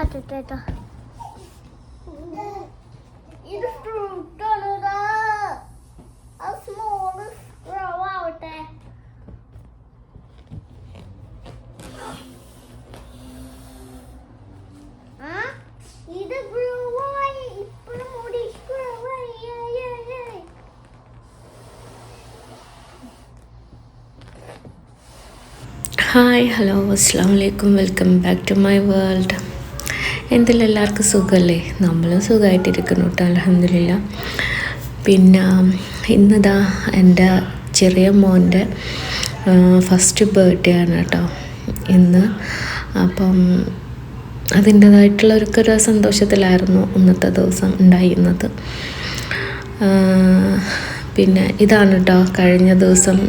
മാറ്റട്ടെ. ഇത് ഫ്രൂട്ടാണ്. Small scroll ആവട്ടെ. ഇത് ഗ്രൂവായി ഇപ്പോഴും മുടി ഗ്രൂവായി. ഹായ് ഹലോ അസ്സാം വലൈക്കും, welcome back to my world. എന്തെല്ലാം എല്ലാവർക്കും സുഖമല്ലേ? നമ്മളും സുഖമായിട്ടിരിക്കുന്നു കേട്ടോ, അൽഹംദുലില്ലാ. പിന്നെ ഇന്നിതാ എൻ്റെ ചെറിയ മോൻ്റെ ഫസ്റ്റ് ബർത്ത്ഡേ ആണ് കേട്ടോ ഇന്ന്. അപ്പം അതിൻ്റേതായിട്ടുള്ളൊരു സന്തോഷത്തിലായിരുന്നു ഇന്നത്തെ ദിവസം ഉണ്ടായിരുന്നത്. പിന്നെ ഇതാണ് കേട്ടോ കഴിഞ്ഞ ദിവസം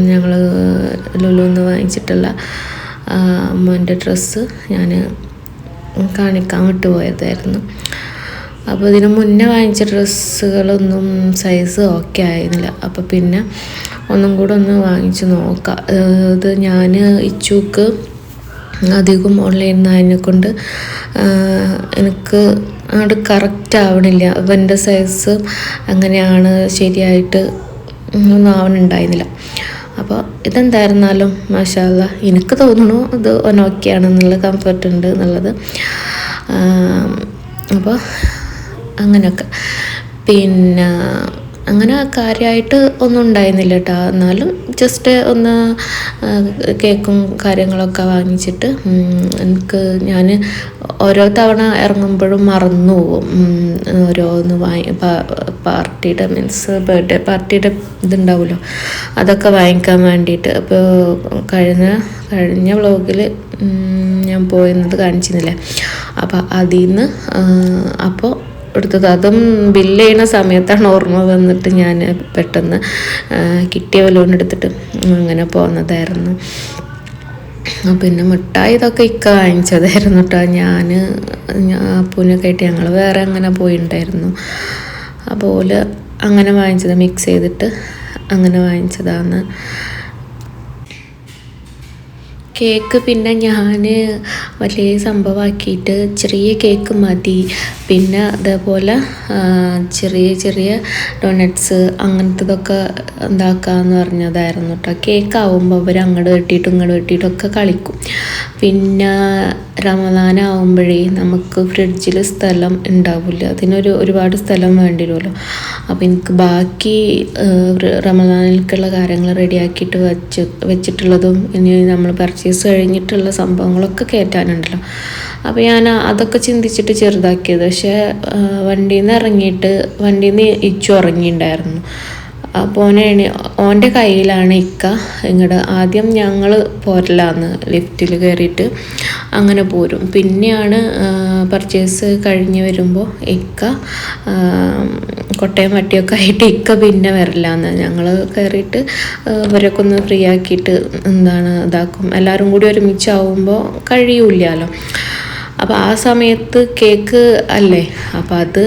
ഞങ്ങൾ ലുലുന്ന് വാങ്ങിച്ചിട്ടുള്ള മോൻ്റെ ഡ്രസ്സ് ഞാൻ കാണിക്കാൻ വിട്ടുപോയതായിരുന്നു. അപ്പോൾ ഇതിന് മുന്നേ വാങ്ങിച്ച ഡ്രസ്സുകളൊന്നും സൈസ് ഓക്കെ ആയിരുന്നില്ല. അപ്പോൾ പിന്നെ ഒന്നും കൂടെ ഒന്ന് വാങ്ങിച്ച് നോക്കാം. ഇത് ഞാൻ ഇച്ചൂക്ക് അധികം ഓൺലൈനിൽ നിന്ന് അതിനെക്കൊണ്ട് എനിക്ക് അങ്ങോട്ട് കറക്റ്റ് ആവണില്ല. അവൻ്റെ സൈസ് അങ്ങനെയാണ് ശരിയായിട്ട് ഒന്നും ആവണുണ്ടായിരുന്നില്ല. അപ്പോൾ ഇതെന്തായിരുന്നാലും മാഷാ അല്ലാ എനിക്ക് തോന്നുന്നു ഇത് ഓക്കെയാണെന്നുള്ള കംഫർട്ട് ഉണ്ട് എന്നുള്ളത്. അപ്പോൾ അങ്ങനെയൊക്കെ പിന്നെ അങ്ങനെ കാര്യമായിട്ട് ഒന്നും ഉണ്ടായിരുന്നില്ല കേട്ടോ. എന്നാലും ജസ്റ്റ് ഒന്ന് കേക്കും കാര്യങ്ങളൊക്കെ വാങ്ങിച്ചിട്ട് എനിക്ക് ഞാൻ ഓരോ തവണ ഇറങ്ങുമ്പോഴും മറന്നു പോവും ഓരോന്ന് പാർട്ടിയുടെ മീൻസ് ബർത്ത്ഡേ പാർട്ടിയുടെ ഇതുണ്ടാവുമല്ലോ, അതൊക്കെ വാങ്ങിക്കാൻ വേണ്ടിയിട്ട്. അപ്പോൾ കഴിഞ്ഞ വ്ളോഗിൽ ഞാൻ പോയിരുന്നത് കാണിച്ചിരുന്നില്ലേ, അപ്പോൾ അതിൽ നിന്ന് അപ്പോൾ എടുത്തത് അതും ബില്ല് ചെയ്യുന്ന സമയത്താണ് ഓർമ്മ വന്നിട്ട് ഞാൻ പെട്ടെന്ന് കിട്ടിയ ലോൺ എടുത്തിട്ട് അങ്ങനെ പോകുന്നതായിരുന്നു. പിന്നെ മിഠായി ഇതൊക്കെ ഇക്ക വാങ്ങിച്ചതായിരുന്നു കേട്ടോ. ഞാൻ പൂനൊക്കെ ആയിട്ട് ഞങ്ങൾ വേറെ അങ്ങനെ പോയിട്ടുണ്ടായിരുന്നു. അതുപോലെ അങ്ങനെ വാങ്ങിച്ചത് മിക്സ് ചെയ്തിട്ട് അങ്ങനെ വാങ്ങിച്ചതാണ്. കേക്ക് പിന്നെ ഞാൻ വലിയ സംഭവമാക്കിയിട്ട് ചെറിയ കേക്ക് മതി, പിന്നെ അതേപോലെ ചെറിയ ചെറിയ ഡോണറ്റ്സ് അങ്ങനത്തതൊക്കെ ഉണ്ടാക്കാമെന്ന് പറഞ്ഞതായിരുന്നു കേട്ടോ. കേക്കാവുമ്പോൾ അവർ അങ്ങോട്ട് വെട്ടിയിട്ടും ഇങ്ങോട്ട് വെട്ടിയിട്ടൊക്കെ കളിക്കും. പിന്നെ റമദാനാവുമ്പോഴേ നമുക്ക് ഫ്രിഡ്ജിൽ സ്ഥലം ഉണ്ടാവില്ല, ഒരുപാട് സ്ഥലം വേണ്ടി വരുമല്ലോ. അപ്പോൾ എനിക്ക് ബാക്കി റമദാനിലേക്കുള്ള കാര്യങ്ങൾ റെഡിയാക്കിയിട്ട് വെച്ചിട്ടുള്ളതും ഇനി നമ്മൾ പർച്ചേസ് കഴിഞ്ഞിട്ടുള്ള സംഭവങ്ങളൊക്കെ കയറ്റാനുണ്ടല്ലോ. അപ്പോൾ ഞാൻ അതൊക്കെ ചിന്തിച്ചിട്ട് ചെറുതാക്കിയത്. പക്ഷേ വണ്ടിയിൽ നിന്ന് ഇച്ചു ഉറങ്ങിയിട്ടുണ്ടായിരുന്നു. അപ്പോൾ ഓൻ്റെ കയ്യിലാണ് ഇക്ക ഇങ്ങോട്ട് ആദ്യം ഞങ്ങൾ പോരലാന്ന് ലിഫ്റ്റിൽ കയറിയിട്ട് അങ്ങനെ പോരും. പിന്നെയാണ് പർച്ചേസ് കഴിഞ്ഞ് വരുമ്പോൾ ഇക്ക കൊട്ടയം വട്ടിയൊക്കെ ആയിട്ട് ഇക്ക പിന്നെ വരില്ലാന്ന്. ഞങ്ങൾ കയറിയിട്ട് ഇവരൊക്കെ ഒന്ന് ഫ്രീ ആക്കിയിട്ട് ഇതാക്കും. എല്ലാവരും കൂടി ഒരുമിച്ചാവുമ്പോൾ കഴിയൂല്ലല്ലോ. അപ്പോൾ ആ സമയത്ത് കേക്ക് അല്ലേ, അപ്പോൾ അത്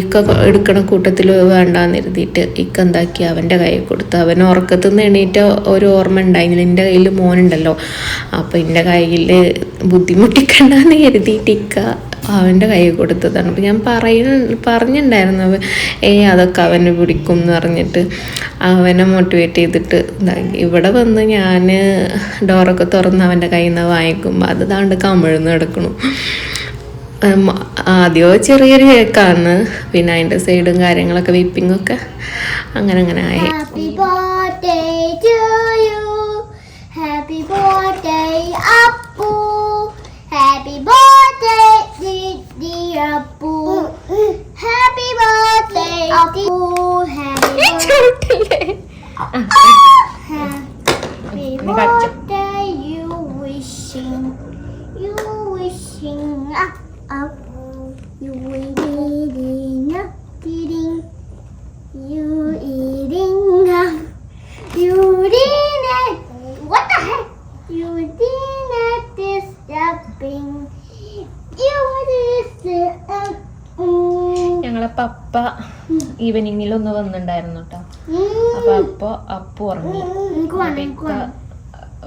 ഇക്ക എടുക്കണ കൂട്ടത്തിൽ വേണ്ടാന്ന് എഴുതിയിട്ട് ഇക്ക എന്താക്കി അവൻ്റെ കയ്യിൽ കൊടുത്ത്. അവൻ ഉറക്കത്തു നിന്ന് എണീറ്റ ഒരു ഓർമ്മ ഉണ്ടായിരുന്നില്ല. എൻ്റെ കയ്യിൽ മോനുണ്ടല്ലോ, അപ്പോൾ എൻ്റെ കയ്യിൽ ബുദ്ധിമുട്ടിക്കണ്ടെന്ന് കരുതിയിട്ട് ഇക്ക അവൻ്റെ കയ്യിൽ കൊടുത്തതാണ്. അപ്പോൾ ഞാൻ പറഞ്ഞിട്ടുണ്ടായിരുന്നു അതൊക്കെ അവന് പിടിക്കും എന്ന് പറഞ്ഞിട്ട് അവനെ മോട്ടിവേറ്റ് ചെയ്തിട്ട് ഇവിടെ വന്ന് ഞാൻ ഡോറൊക്കെ തുറന്ന് അവൻ്റെ കയ്യിൽ നിന്ന് വാങ്ങിക്കുമ്പോൾ അത് താണ്ട് കമിഴ്ന്ന് കിടക്കണു. ആദ്യമോ ചെറിയൊരു കേക്കാണ്, പിന്നെ അതിൻ്റെ സൈഡും കാര്യങ്ങളൊക്കെ വിപ്പിങ്ങൊക്കെ അങ്ങനെ ആയി. Happy birthday, Appu. Happy birthday, Didi Appu. Happy birthday, Appu. Happy birthday. Happy birthday, you wishing up. You eating up, you eating up. You did it. What the heck? You didn't disturbing. You did ഞങ്ങളെ പപ്പ ഈവനിങ്ങിലൊന്ന് വന്നിട്ടുണ്ടായിരുന്നു കേട്ടോ. അപ്പോൾ അപ്പു ഉറങ്ങി.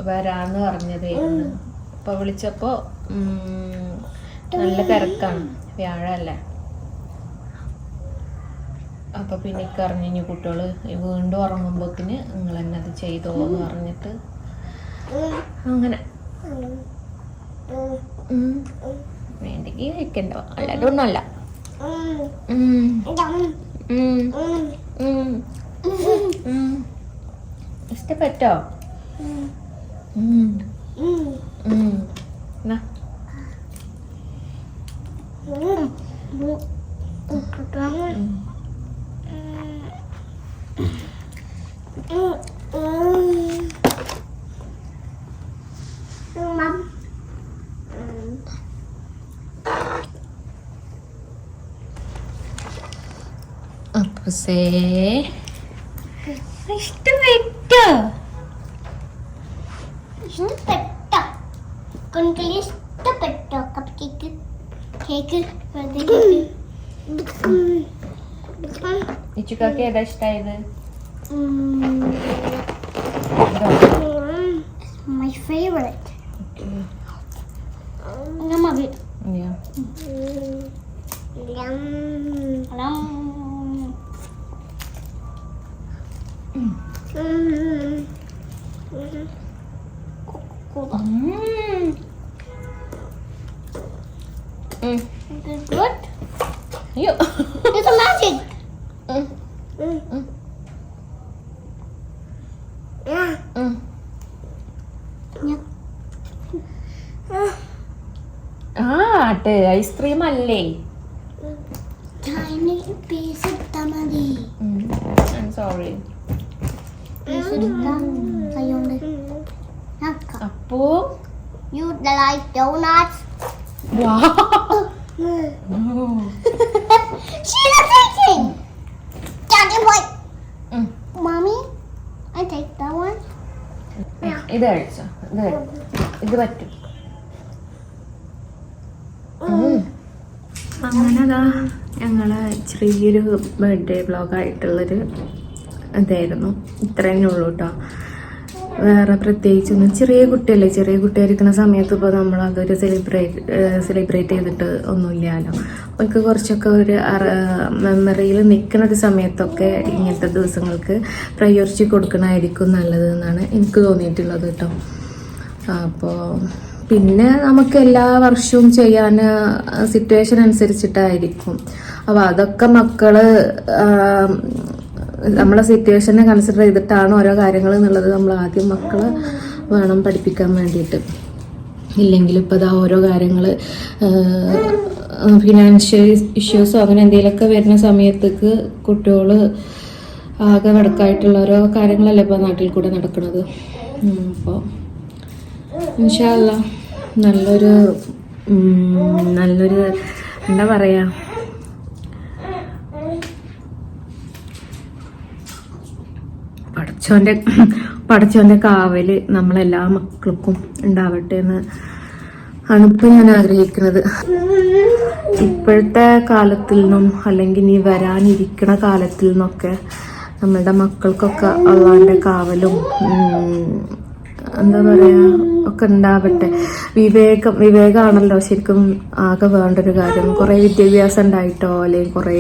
വരാന്ന് പറഞ്ഞതായിരുന്നു. അപ്പോൾ വിളിച്ചപ്പോൾ നല്ല തിരക്കാണ്, വ്യാഴല്ലേ. അപ്പൊ പിന്നെ അറിഞ്ഞു കുട്ടികള് വീണ്ടും ഉറങ്ങുമ്പോത്തിന് നിങ്ങൾ തന്നെ അത് ചെയ്തോ എന്ന് പറഞ്ഞിട്ട് അങ്ങനെ വേണ്ടെങ്കിൽ കഴിക്കണ്ടോ, അല്ലാതെ ഒന്നല്ല. ഇഷ്ടപ്പെട്ടോ? അപ്പുസേ ഇഷ്ടപ്പെട്ടോ? ഇഷ്ടപ്പെട്ടോ കപ്പ് കേക്ക്? കേക്ക് ഇച്ചുക്കാക്ക് ഏതാ ഇഷ്ടായത്? My favorite. Yum. Yeah. Yum. Is it good? You. It's a magic. Ice cream അല്ലേ? Tiny piece ഇട്ടാ മതി. I'm sorry. Piece ഇട്ടാ കൈകൊണ്ട്. അപ്പോ You like donuts? wow. She's taking. Daddy, what? Mommy, I take that one. ഇത് കഴിച്ചോ, ഇത് പറ്റും. അങ്ങനെതാ ഞങ്ങള് ചെറിയൊരു ബർത്ത്ഡേ വ്ളോഗായിട്ടുള്ളൊരു ഇതായിരുന്നു. ഇത്ര തന്നെ ഉള്ളൂ കേട്ടോ. വേറെ പ്രത്യേകിച്ചൊന്നും, ചെറിയ കുട്ടിയായിരിക്കുന്ന സമയത്ത് ഇപ്പോൾ നമ്മളതൊരു സെലിബ്രേറ്റ് ചെയ്തിട്ട് ഒന്നുമില്ലല്ലോ. അവർക്ക് കുറച്ചൊക്കെ ഒരു മെമ്മറിയിൽ നിൽക്കുന്ന ഒരു സമയത്തൊക്കെ ഇങ്ങനത്തെ ദിവസങ്ങൾക്ക് പ്രയോറിറ്റി കൊടുക്കണമായിരിക്കും നല്ലത് എന്നാണ് എനിക്ക് തോന്നിയിട്ടുള്ളത് കേട്ടോ. അപ്പോൾ പിന്നെ നമുക്ക് എല്ലാ വർഷവും ചെയ്യാൻ സിറ്റുവേഷൻ അനുസരിച്ചിട്ടായിരിക്കും. അപ്പോൾ അതൊക്കെ മക്കള് നമ്മളെ സിറ്റുവേഷനെ കൺസിഡർ ചെയ്തിട്ടാണ് ഓരോ കാര്യങ്ങൾ എന്നുള്ളത് നമ്മൾ ആദ്യം മക്കളെ വേണം പഠിപ്പിക്കാൻ വേണ്ടിയിട്ട്. ഇല്ലെങ്കിൽ ഇപ്പോൾ ഇതാ ഓരോ കാര്യങ്ങൾ ഫിനാൻഷ്യൽ ഇഷ്യൂസോ അങ്ങനെ എന്തെങ്കിലുമൊക്കെ വരുന്ന സമയത്തേക്ക് കുട്ടികൾ ആകെ വടക്കായിട്ടുള്ള ഓരോ കാര്യങ്ങളല്ലേ ഇപ്പോൾ നാട്ടിൽ കൂടെ നടക്കുന്നത്. അപ്പോൾ ഇൻഷാ അല്ലാ നല്ലൊരു എന്താ പറയുക, പടച്ചോന്റെ കാവല് നമ്മളെല്ലാ മക്കൾക്കും ഉണ്ടാവട്ടെ എന്ന് ആണ് ഇപ്പം ഞാൻ ആഗ്രഹിക്കുന്നത്. ഇപ്പോഴത്തെ കാലത്തിൽ നിന്നും അല്ലെങ്കിൽ ഇനി വരാനിരിക്കുന്ന കാലത്തിൽ നിന്നൊക്കെ നമ്മളുടെ മക്കൾക്കൊക്കെ അള്ളാന്റെ കാവലും എന്താ പറയാ ഒക്കെ ഉണ്ടാവട്ടെ. വിവേകമാണല്ലോ ശരിക്കും ആകെ വേണ്ടൊരു കാര്യം. കുറേ വിദ്യാഭ്യാസം ഉണ്ടായിട്ടോ അല്ലെങ്കിൽ കുറേ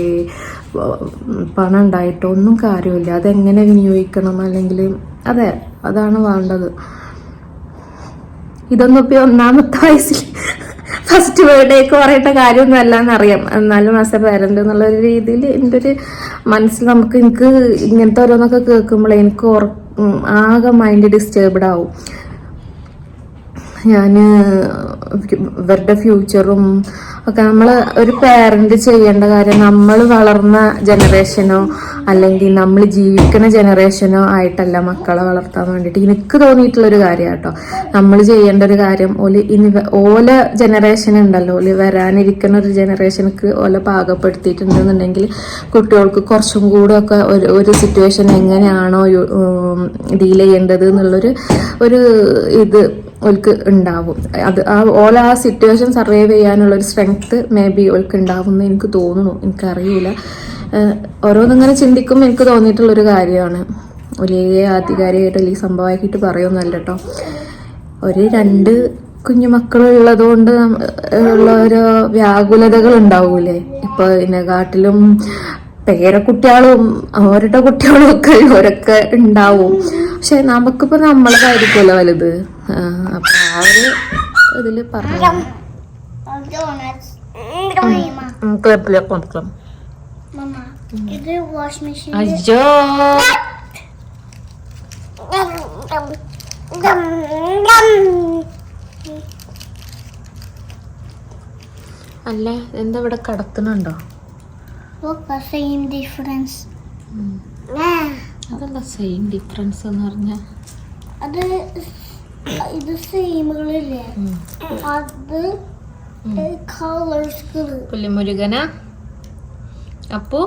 പണം ഉണ്ടായിട്ടോ ഒന്നും കാര്യമില്ല. അതെങ്ങനെ വിനിയോഗിക്കണം, അല്ലെങ്കിൽ അതാണ് വേണ്ടത്. ഇതൊന്നും ഇപ്പൊ ഒന്നാമത്തെ വയസ്സിൽ ഫസ്റ്റ് ബർത്ത്ഡേക്ക് പറയേണ്ട കാര്യമൊന്നും അല്ല എന്നറിയാം. എന്നാലും ആസ് എ പാരന്റ് എന്നുള്ള ഒരു രീതിയിൽ എൻ്റെ ഒരു മനസ്സിൽ എനിക്ക് ഇങ്ങനത്തെ ഓരോന്നൊക്കെ കേൾക്കുമ്പോഴേ എനിക്ക് ആകെ മൈൻഡ് ഡിസ്റ്റർബ്ഡ് ആവും. ഞാൻ ഇവരുടെ ഫ്യൂച്ചറും ഒക്കെ നമ്മൾ ഒരു പാരന്റ് ചെയ്യേണ്ട കാര്യം നമ്മൾ വളർന്ന ജനറേഷനോ അല്ലെങ്കിൽ നമ്മൾ ജീവിക്കുന്ന ജനറേഷനോ ആയിട്ടല്ല മക്കളെ വളർത്താൻ വേണ്ടിയിട്ട് എനിക്ക് തോന്നിയിട്ടുള്ളൊരു കാര്യം കേട്ടോ. നമ്മൾ ചെയ്യേണ്ട ഒരു കാര്യം ഓല ജനറേഷൻ ഉണ്ടല്ലോ, വരാനിരിക്കുന്ന ഒരു ജനറേഷനക്ക് ഓല പാകപ്പെടുത്തിയിട്ടുണ്ടെന്നുണ്ടെങ്കിൽ കുട്ടികൾക്ക് കുറച്ചും കൂടെ ഒക്കെ ഒരു സിറ്റുവേഷൻ എങ്ങനെയാണോ ഡീൽ ചെയ്യേണ്ടത് എന്നുള്ളൊരു ഇത് ഓൾക്ക് ഉണ്ടാവും. ഓല ആ സിറ്റുവേഷൻ സർവൈവ് ചെയ്യാനുള്ള ഒരു സ്ട്രെങ്ത് മേ ബി ഓൾക്ക് ഉണ്ടാവും എന്ന് എനിക്ക് തോന്നുന്നു. എനിക്കറിയില്ല, ഓരോന്നിങ്ങനെ ചിന്തിക്കുമ്പോൾ എനിക്ക് തോന്നിയിട്ടുള്ളൊരു കാര്യമാണ്. വലിയ ആധികാരികമായിട്ട് അല്ലെങ്കിൽ സംഭവമാക്കിയിട്ട് പറയുമെന്നല്ല കേട്ടോ. ഒരു 2 കുഞ്ഞു മക്കളുള്ളത് കൊണ്ട് ഉള്ള ഓരോ വ്യാകുലതകൾ ഉണ്ടാവൂലേ. ഇപ്പൊ ഇതിനെക്കാട്ടിലും പേരക്കുട്ടികളും അവരുടെ കുട്ടികളും ഒക്കെ ഇവരൊക്കെ ഉണ്ടാവും. പക്ഷെ നമുക്കിപ്പോ നമ്മളതായിരിക്കുമല്ലോ വലുത്. അപ്പൊ ആ ഒരു ഇതില് പറഞ്ഞു Donuts. Mama, is there a wash machine? അയ്യോ അല്ല എന്താ ഇവിടെ കടത്തുന്നുണ്ടോ? Look, the same difference. അതെന്താ സെയിം ഡിഫറൻസ് എന്ന് പറഞ്ഞ? അത് ഇത് സെയിമുകളില്ലേ, അത് കളേഴ്സ്. പുലിമുരുകന അപ്പോ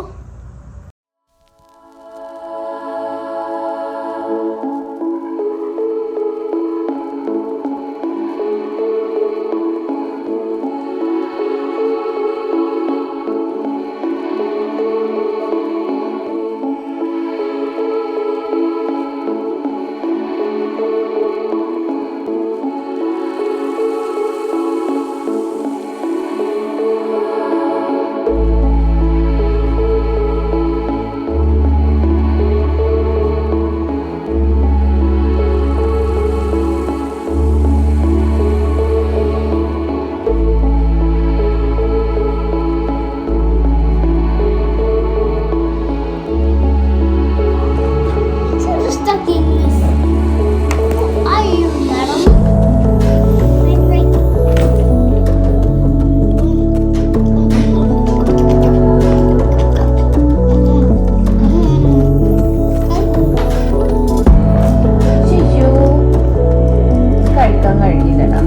കഴിക്കാൻ കഴിയില്ലടാ.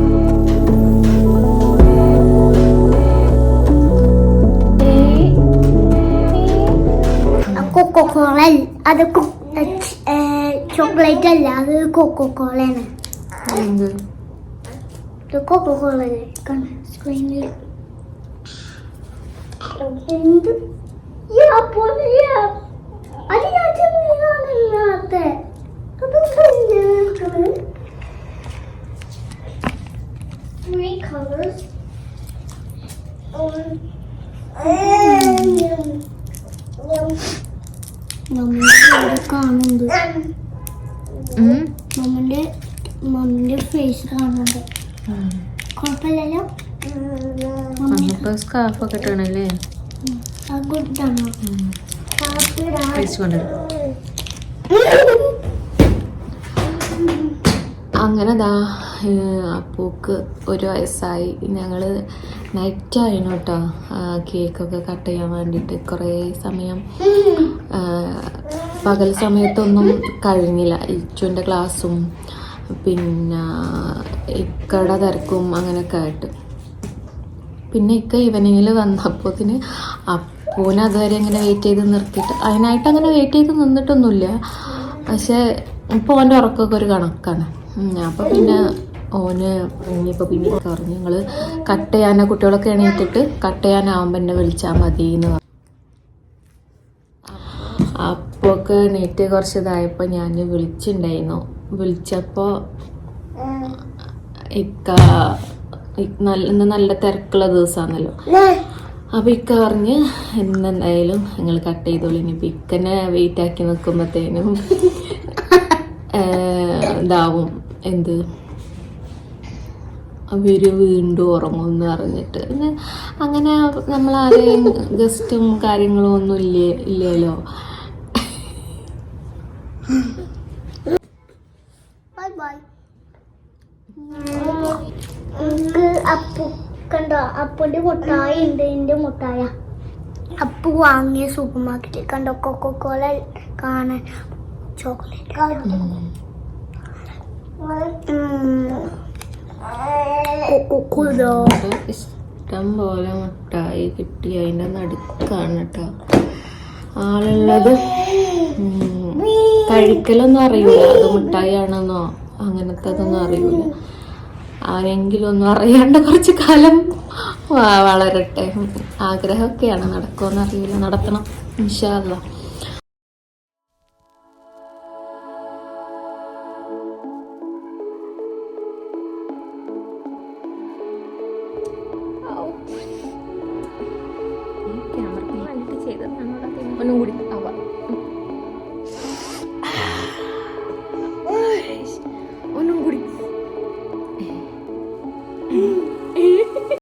കൊക്കോകോള അത് ചോക്ലേറ്റ് അല്ല, അത് കൊക്കോകോളയാണ്. ഇത് കൊക്കോകോള സ്ക്രീനിൽ എന്ത് അത് ഞാനത്തെ three colors. കാണുന്നുണ്ട്, മമ്മിന്റെ ഫേസ് കാണുന്നുണ്ട്. കുഴപ്പമില്ലല്ലോ. സ്കാർഫൊക്കെ ഇട്ടണല്ലേ? ഗുഡാണോ? അങ്ങനെതാ അപ്പൂക്ക് 1 വയസ്സായി. ഞങ്ങൾ നൈറ്റായിരുന്നു കേട്ടോ കേക്കൊക്കെ കട്ട് ചെയ്യാൻ വേണ്ടിയിട്ട്. കുറേ സമയം പകൽ സമയത്തൊന്നും കഴിഞ്ഞില്ല. ഇച്ചുവിൻ്റെ ക്ലാസ്സും പിന്നെ ഇക്കടെ തിരക്കും അങ്ങനെയൊക്കെ ആയിട്ട്. പിന്നെ ഇക്ക ഈവനിങ്ങിൽ വന്നപ്പോത്തിന് അപ്പൂനെ അതുവരെ ഇങ്ങനെ വെയിറ്റ് ചെയ്ത് നിർത്തിയിട്ട് അതിനായിട്ട് അങ്ങനെ വെയിറ്റ് ചെയ്ത് നിന്നിട്ടൊന്നുമില്ല. പക്ഷേ ഇപ്പോൾ ഓൻ്റെ ഉറക്കമൊക്കെ ഒരു കണക്കാണ്. അപ്പോൾ പിന്നെ ഓന് ഇനിയിപ്പോൾ പിന്നെ പറഞ്ഞു ഞങ്ങൾ കട്ട് ചെയ്യാൻ കുട്ടികളൊക്കെ എണീറ്റിട്ട് കട്ട് ചെയ്യാനാവുമ്പോൾ എന്നെ വിളിച്ചാൽ മതി എന്ന് പറഞ്ഞു. അപ്പൊക്കെ എണീറ്റ് കുറച്ച് ഇതായപ്പോൾ ഞാൻ വിളിച്ചിട്ടുണ്ടായിരുന്നു. വിളിച്ചപ്പോൾ ഇന്ന് നല്ല തിരക്കുള്ള ദിവസമാണല്ലോ. അപ്പോൾ ഇക്ക പറഞ്ഞ് എന്തായാലും നിങ്ങൾ കട്ട് ചെയ്തോളൂ. ഇനിയിപ്പോൾ ഇക്കനെ വെയിറ്റ് ആക്കി നിൽക്കുമ്പോഴത്തേനും ഇതാവും എന്ത് അവർ വീണ്ടും ഉറങ്ങുമെന്ന് പറഞ്ഞിട്ട്. അങ്ങനെ നമ്മളാരെയും ഗസ്റ്റും കാര്യങ്ങളും ഒന്നും ഇല്ലല്ലോ. അപ്പു കണ്ടോ, അപ്പുന്റെ മുട്ടായി ഉണ്ട്. എന്റെ മുട്ടായ അപ്പു വാങ്ങിയ സൂപ്പർ മാർക്കറ്റിൽ കണ്ടോ, കൊക്കോകോള കാണാൻ ചോക്ലേറ്റ് ഇഷ്ടം പോലെ മുട്ടായി കിട്ടി. അതിൻ്റെ നടുക്കാണ് കേട്ടോ ആളുള്ളത്. കഴിക്കലൊന്നും അറിയൂല അത് മുട്ടായി ആണെന്നോ അങ്ങനത്തെ അതൊന്നും അറിയൂല. ആരെങ്കിലും ഒന്നും അറിയാണ്ട് കുറച്ച് കാലം വളരട്ടെ. ആഗ്രഹമൊക്കെയാണ്, നടക്കുമെന്ന് അറിയില്ല. നടത്തണം ഇൻഷാ അല്ലാഹ്.